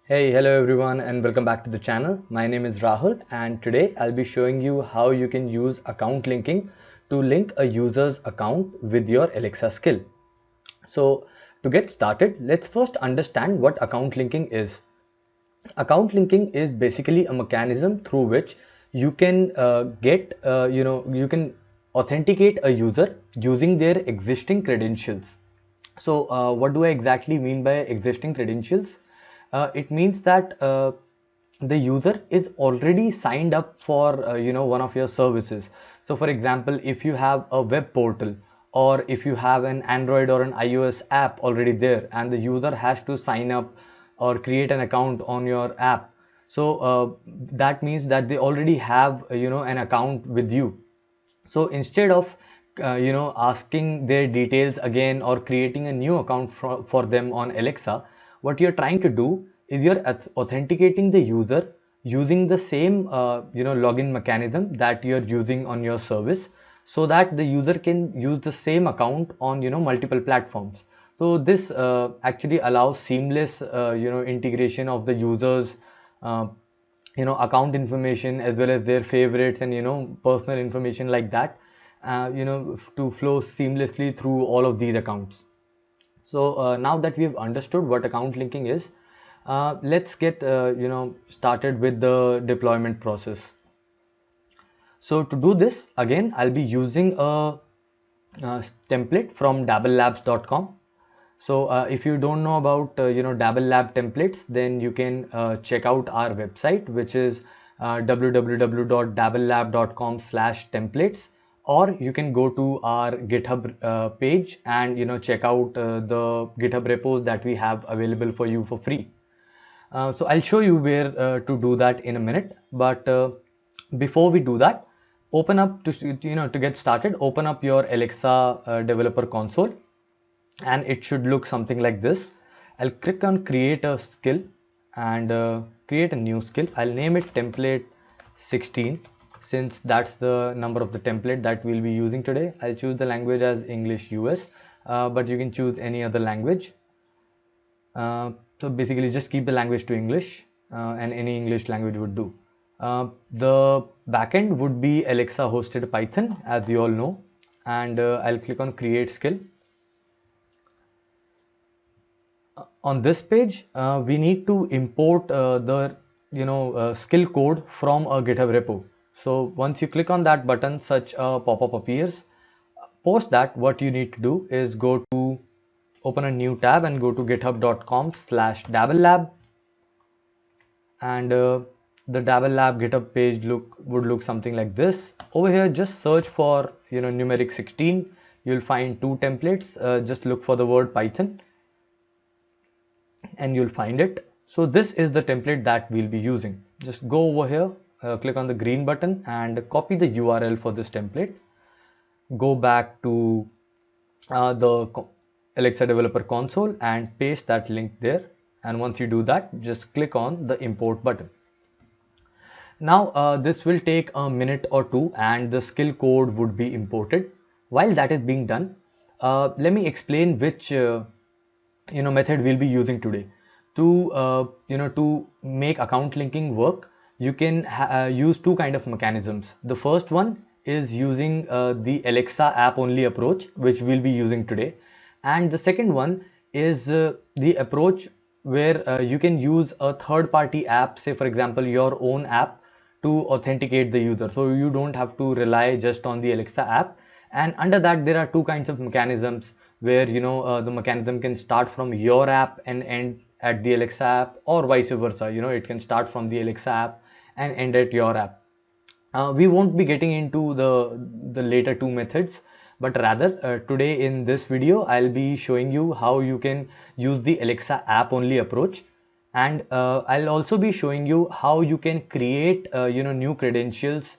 Hello everyone and welcome back to the channel. My name is Rahul and today I'll be showing you how you can use account linking to link a user's account with your Alexa skill. So to get started, let's first understand what account linking is. Account linking is basically a mechanism through which you can you can authenticate a user using their existing credentials. So what do I exactly mean by existing credentials? It means that the user is already signed up for one of your services. So for example, if you have a web portal or if you have an Android or an iOS app already there and the user has to sign up or create an account on your app, so that means that they already have an account with you. So instead of asking their details again or creating a new account for them on Alexa, what you're trying to do is you're authenticating the user using the same login mechanism that you're using on your service, so that the user can use the same account on multiple platforms. So this actually allows seamless integration of the users uh, account information as well as their favorites and personal information like that, to flow seamlessly through all of these accounts. So now that we've understood what account linking is, let's get started with the deployment process. So to do this, again I'll be using a template from dabblelabs.com. So if you don't know about Dabble Lab templates, then you can check out our website, which is www.dabblelab.com/templates, or you can go to our GitHub page and check out the GitHub repos that we have available for you for free. So I'll show you where to do that in a minute, but before we do that, open up to get started, open up your Alexa developer console, and it should look something like this. I'll click on create a skill and create a new skill. I'll name it template 16 since that's the number of the template that we'll be using today. I'll choose the language as English US, but you can choose any other language. So basically just keep the language to English, and any English language would do. The backend would be Alexa hosted Python, as you all know, and I'll click on create skill. On this page, we need to import the skill code from a GitHub repo. So once you click on that button, such a pop-up appears. Post that, what you need to do is go to open a new tab and go to github.com/dabblelab, and the Dabble Lab GitHub page would look something like this. Over here, just search for numeric 16. You'll find two templates. Just look for the word Python and you'll find it. So this is the template that we'll be using. Just go over here, click on the green button and copy the URL for this template. Go back to the Alexa developer console and paste that link there. And once you do that, just click on the import button. Now this will take a minute or two and the skill code would be imported. While that is being done, let me explain which method we'll be using today. To make account linking work, you can use two kind of mechanisms. The first one is using the Alexa app only approach, which we'll be using today, and the second one is the approach where you can use a third party app, say for example your own app, to authenticate the user, so you don't have to rely just on the Alexa app. And under that there are two kinds of mechanisms where the mechanism can start from your app and end at the Alexa app, or vice versa. It can start from the Alexa app and end at your app. We won't be getting into the later two methods, but rather today in this video I'll be showing you how you can use the Alexa app only approach, and I'll also be showing you how you can create new credentials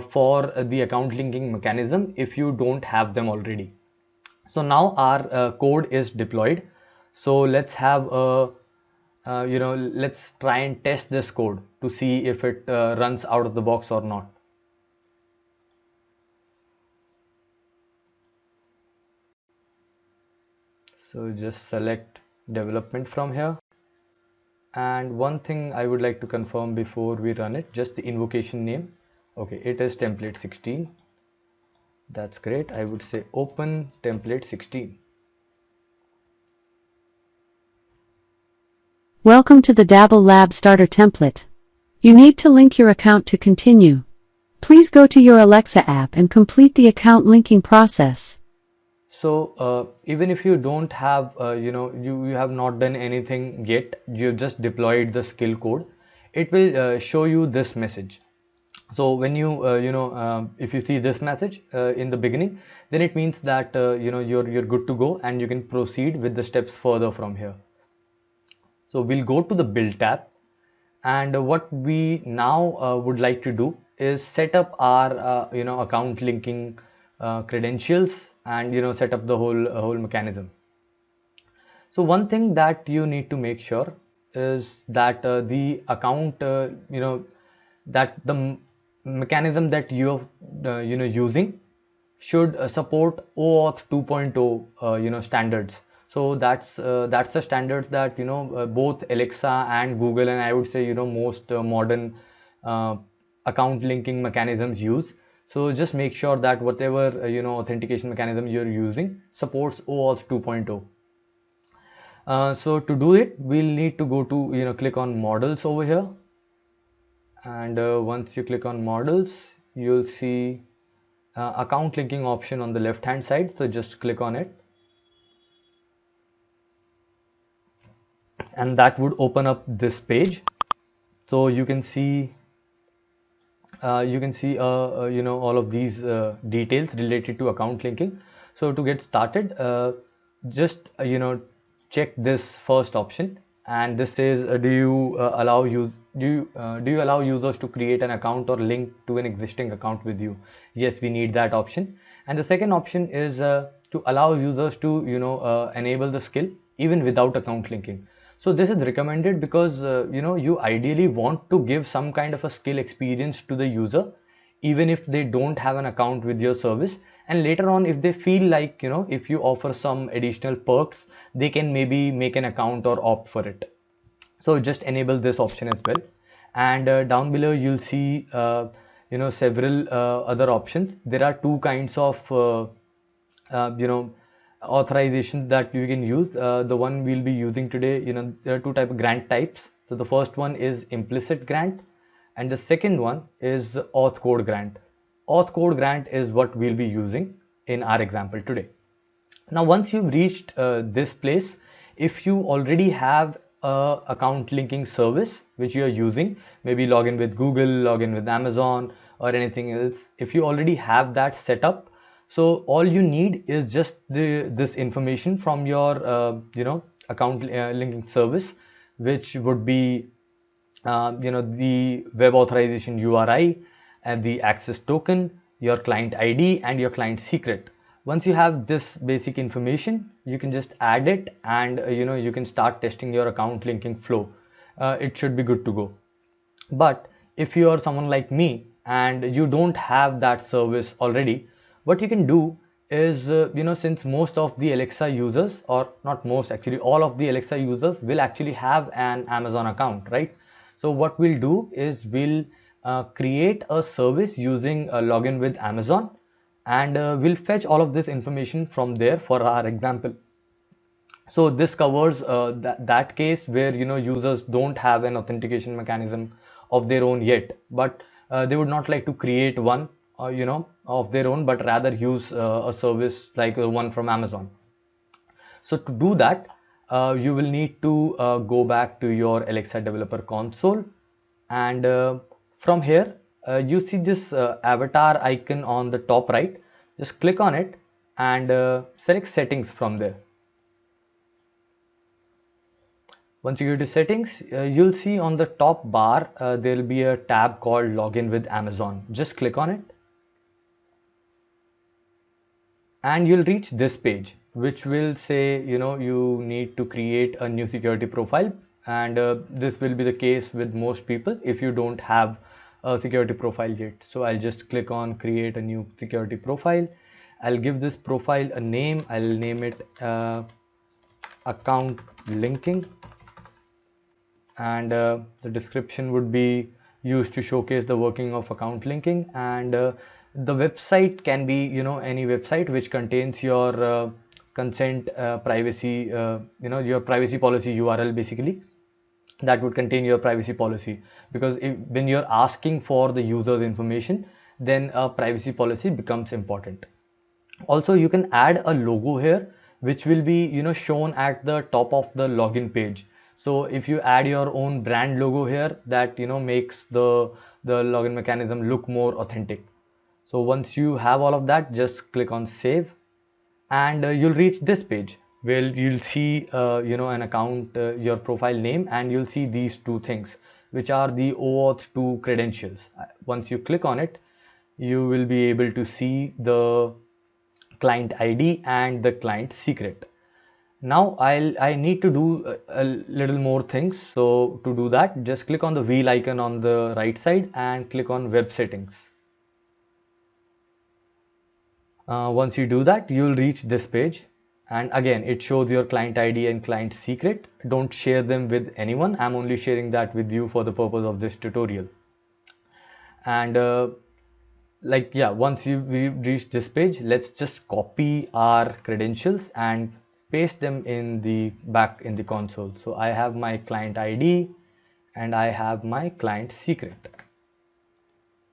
for the account linking mechanism if you don't have them already. So now our code is deployed. So let's have a let's try and test this code to see if it runs out of the box or not. So just select development from here. And one thing I would like to confirm before we run it, just the invocation name. Okay, it is template 16. That's great. I would say open template 16. Welcome to the Dabble Lab Starter template. You need to link your account to continue. Please go to your Alexa app and complete the account linking process. So even if you don't have, you have not done anything yet, you've just deployed the skill code, it will show you this message. So when you, if you see this message in the beginning, then it means that, you're good to go and you can proceed with the steps further from here. So we'll go to the build tab, and what we now would like to do is set up our account linking credentials, and set up the whole mechanism. So one thing that you need to make sure is that the account that the mechanism that you're using should support OAuth 2.0 standards. So that's the standards that both Alexa and Google, and I would say most modern uh, account linking mechanisms use. So just make sure that whatever authentication mechanism you're using supports OAuth 2.0. So to do it, we'll need to go to click on models over here, and once you click on models, you'll see account linking option on the left hand side. So just click on it, and that would open up this page. So you can see all of these details related to account linking. So to get started, just check this first option, and this says do you allow users to create an account or link to an existing account with you. Yes, we need that option. And the second option is to allow users to enable the skill even without account linking. So this is recommended because you ideally want to give some kind of a skill experience to the user even if they don't have an account with your service, and later on if they feel like if you offer some additional perks, they can maybe make an account or opt for it. So just enable this option as well. And down below you'll see several other options. There are two kinds of authorizations that you can use. The one we'll be using today, there are two type of grant types. So the first one is implicit grant, and the second one is auth code grant. Auth code grant is what we'll be using in our example today. Now once you've reached this place, if you already have a account linking service which you are using, maybe login with Google, login with Amazon, or anything else, if you already have that set up, so all you need is just this information from your account linking service, which would be the web authorization URI, and the access token, your client ID, and your client secret. Once you have this basic information, you can just add it, and you can start testing your account linking flow. It should be good to go. But if you are someone like me and you don't have that service already, what you can do is since most of the Alexa users, or not most, actually all of the Alexa users will actually have an Amazon account, right? So what we'll do is we'll create a service using a login with Amazon, and we'll fetch all of this information from there for our example. So this covers that case where users don't have an authentication mechanism of their own yet, but they would not like to create one of their own, but rather use a service like one from Amazon. So to do that, you will need to go back to your Alexa developer console, and from here you see this avatar icon on the top right. Just click on it and select settings from there. Once you go to settings, you'll see on the top bar there will be a tab called login with Amazon. Just click on it and you'll reach this page, which will say you need to create a new security profile, and this will be the case with most people if you don't have a security profile yet. So I'll just click on create a new security profile. I'll give this profile a name. I'll name it account linking. and the description would be used to showcase the working of account linking. And the website can be, any website which contains your consent, privacy, your privacy policy URL basically. That would contain your privacy policy, because when you're asking for the user's information, then a privacy policy becomes important. Also, you can add a logo here, which will be, shown at the top of the login page. So if you add your own brand logo here, that makes the login mechanism look more authentic. So once you have all of that, just click on save, and you'll reach this page where you'll see an account, your profile name, and you'll see these two things, which are the OAuth 2 credentials. Once you click on it, you will be able to see the client ID and the client secret. Now I need to do a little more things. So to do that, just click on the wheel icon on the right side and click on web settings. Once you do that, you'll reach this page, and again it shows your client ID and client secret. Don't share them with anyone. I'm only sharing that with you for the purpose of this tutorial. And once you reach this page, let's just copy our credentials and paste them in the back in the console. So I have my client ID and I have my client secret.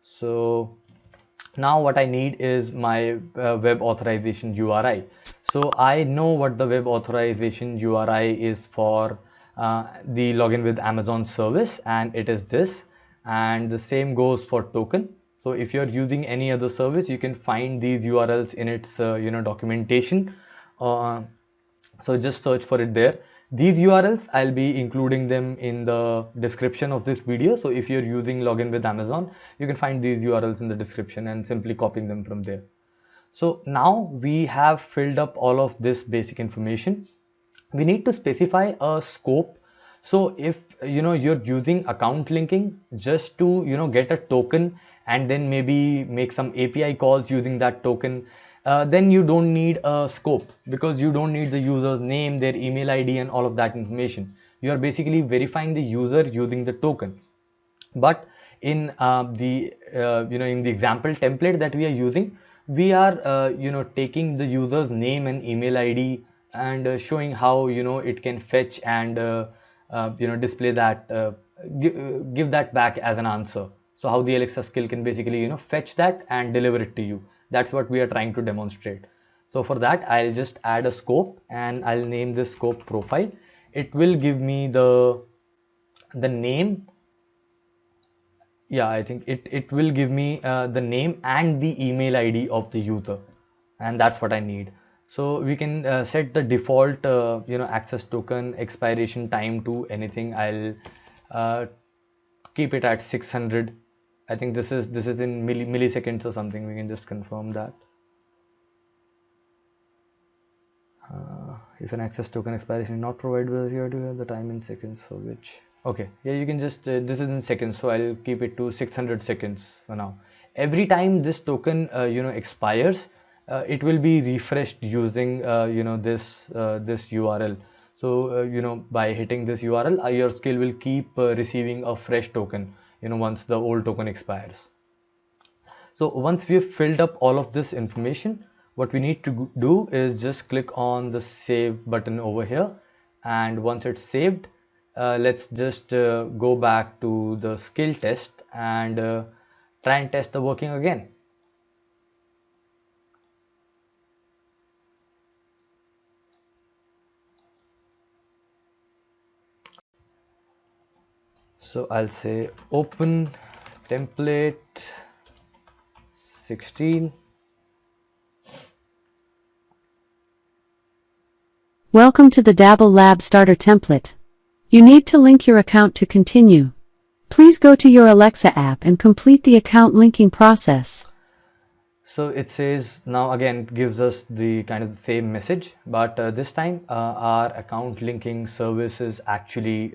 So now what I need is my web authorization URI. So I know what the web authorization URI is for the login with Amazon service, and it is this, and the same goes for token. So if you're using any other service, you can find these URLs in its documentation. So just search for it there. These URLs, I'll be including them in the description of this video. So if you're using login with Amazon, you can find these URLs in the description and simply copying them from there. So now we have filled up all of this basic information. We need to specify a scope. So if you're using account linking just to get a token and then maybe make some API calls using that token, then you don't need a scope, because you don't need the user's name, their email ID and all of that information. You are basically verifying the user using the token. But in in the example template that we are using, we are taking the user's name and email ID and showing how it can fetch and display that, give that back as an answer. So how the Alexa skill can basically fetch that and deliver it to you. That's what we are trying to demonstrate. So for that, I'll just add a scope and I'll name this scope profile. It will give me the name. Yeah, I think it will give me the name and the email ID of the user, and that's what I need. So we can set the default access token expiration time to anything. I'll keep it at 600. I think this is in milliseconds or something. We can just confirm that. If an access token expiration is not provided, you have to have the time in seconds for which. Okay, yeah, you can just this is in seconds, so I'll keep it to 600 seconds for now. Every time this token expires, it will be refreshed using this URL. So by hitting this URL, your skill will keep receiving a fresh token once the old token expires. So once we have filled up all of this information, what we need to do is just click on the save button over here, and once it's saved, let's just go back to the skill test and try and test the working again. So I'll say open template 16. Welcome to the Dabble Lab Starter template. You need to link your account to continue. Please go to your Alexa app and complete the account linking process. So it says, now again it gives us the kind of the same message, but this time our account linking service is actually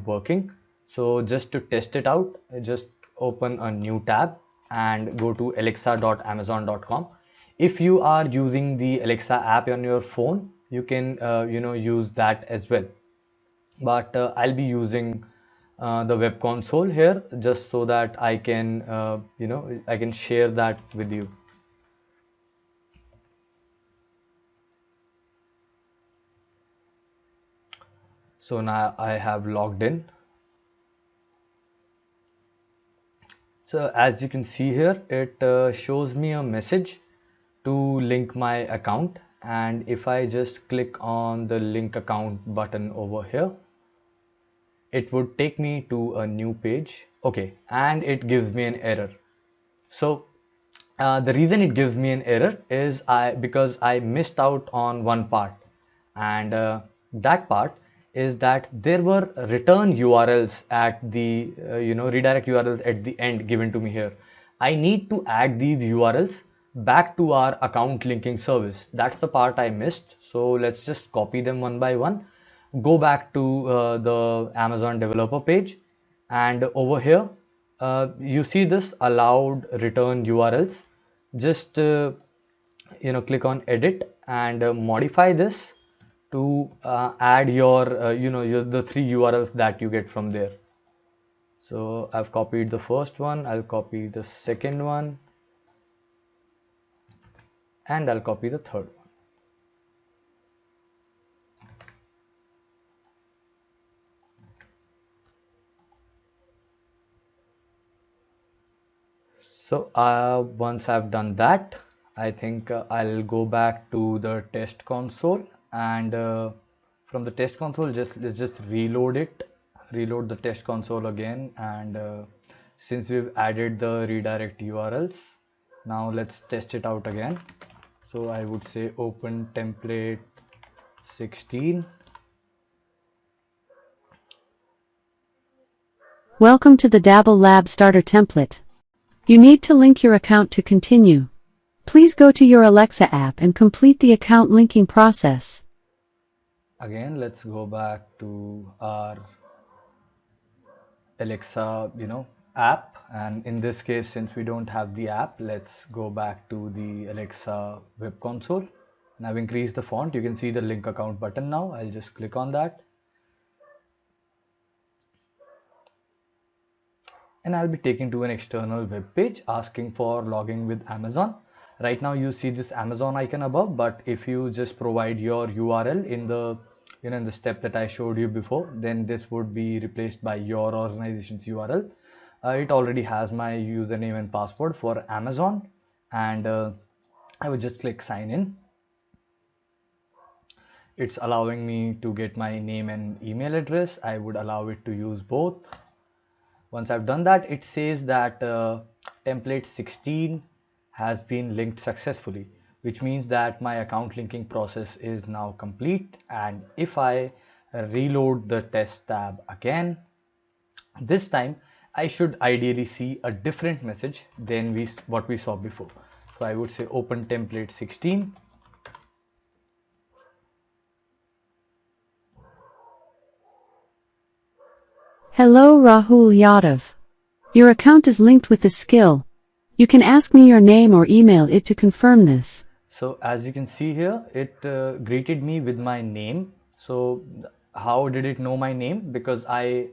working. So just to test it out, just open a new tab and go to alexa.amazon.com. If you are using the Alexa app on your phone, you can use that as well, but I'll be using the web console here, just so that I can I can share that with you. So now I have logged in. So as you can see here, it shows me a message to link my account, and if I just click on the link account button over here, it would take me to a new page. Okay, and it gives me an error. So the reason it gives me an error is because I missed out on one part, and that part is that there were return URLs at the redirect URLs at the end given to me here. I need to add these URLs back to our account linking service. That's the part I missed. So let's just copy them one by one. Go back to the Amazon developer page, and over here you see this allowed return URLs. Just click on edit and modify this to add your the three URLs that you get from there. So I've copied the first one, I'll copy the second one, and I'll copy the third one. So once I've done that, I think I'll go back to the test console, and from the test console, let's just reload the test console again. And since we've added the redirect URLs, now let's test it out again. So I would say open template 16. Welcome to the Dabble Lab starter template. You need to link your account to continue. Please go to your Alexa app and complete the account linking process. Again, let's go back to our Alexa, app. And in this case, since we don't have the app, let's go back to the Alexa web console. And I've increased the font. You can see the link account button now. I'll just click on that. And I'll be taken to an external web page asking for logging with Amazon. Right now you see this Amazon icon above, but if you just provide your URL in the in the step that I showed you before, then this would be replaced by your organization's URL. It already has my username and password for Amazon, and I would just click sign in. It's allowing me to get my name and email address. I would allow it to use both. Once I've done that, it says that template 16 has been linked successfully, which means that my account linking process is now complete. And if I reload the test tab again, this time I should ideally see a different message than what we saw before. So I would say open template 16. Hello Rahul Yadav. Your account is linked with this skill. You can ask me your name or email it to confirm this. So as you can see here, it greeted me with my name. So how did it know my name? Because I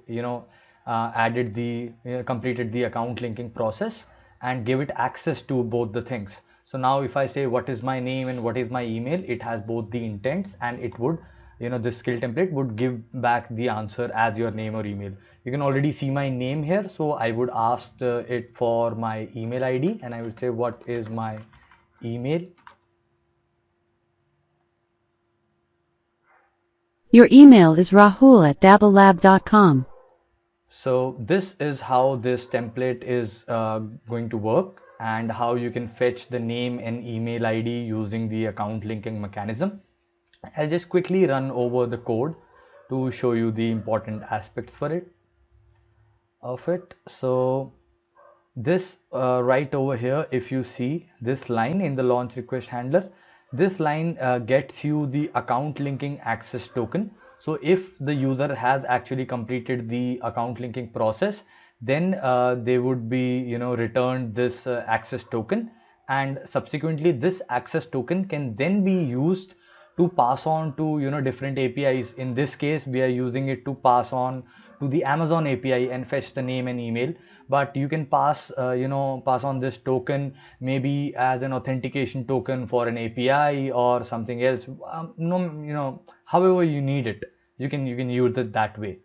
completed the account linking process and gave it access to both the things. So now if I say what is my name and what is my email, it has both the intents, and it would this skill template would give back the answer as your name or email. You can already see my name here, so I would ask it for my email ID, and I would say what is my email. Your email is rahul@dabblelab.com. So this is how this template is going to work, and how you can fetch the name and email ID using the account linking mechanism. I'll just quickly run over the code to show you the important aspects of it. So this right over here, if you see this line in the launch request handler, this line gets you the account linking access token. So if the user has actually completed the account linking process, then they would be returned this access token, and subsequently this access token can then be used to pass on to different APIs. In this case, we are using it to pass on to the Amazon API and fetch the name and email, but you can pass pass on this token maybe as an authentication token for an API or something else. No, however you need it, you can use it that way.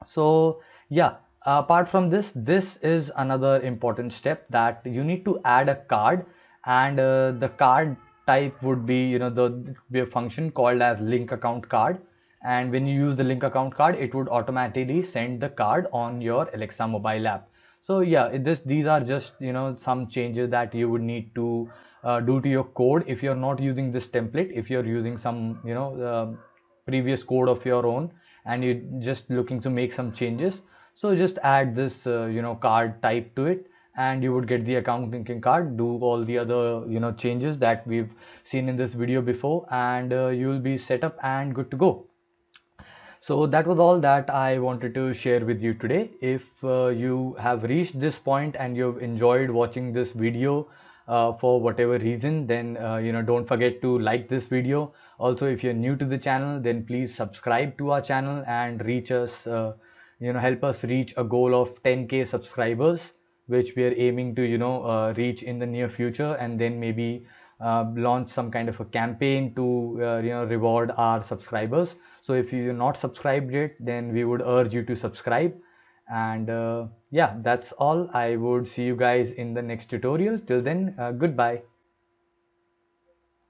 So yeah, apart from this, this is another important step, that you need to add a card, and the card type would be, be a function called as link account card. And when you use the link account card, it would automatically send the card on your Alexa mobile app. So yeah, these are just some changes that you would need to do to your code if you're not using this template. If you're using some previous code of your own and you're just looking to make some changes, so just add this card type to it, and you would get the account linking card. Do all the other changes that we've seen in this video before, and you will be set up and good to go. So that was all that I wanted to share with you today. If you have reached this point and you've enjoyed watching this video for whatever reason, then don't forget to like this video. Also, if you're new to the channel, then please subscribe to our channel and reach us, help us reach a goal of 10K subscribers, which we are aiming to reach in the near future, and then maybe launch some kind of a campaign to reward our subscribers. So if you're not subscribed yet, then we would urge you to subscribe. And yeah, that's all. I would see you guys in the next tutorial. Till then, goodbye.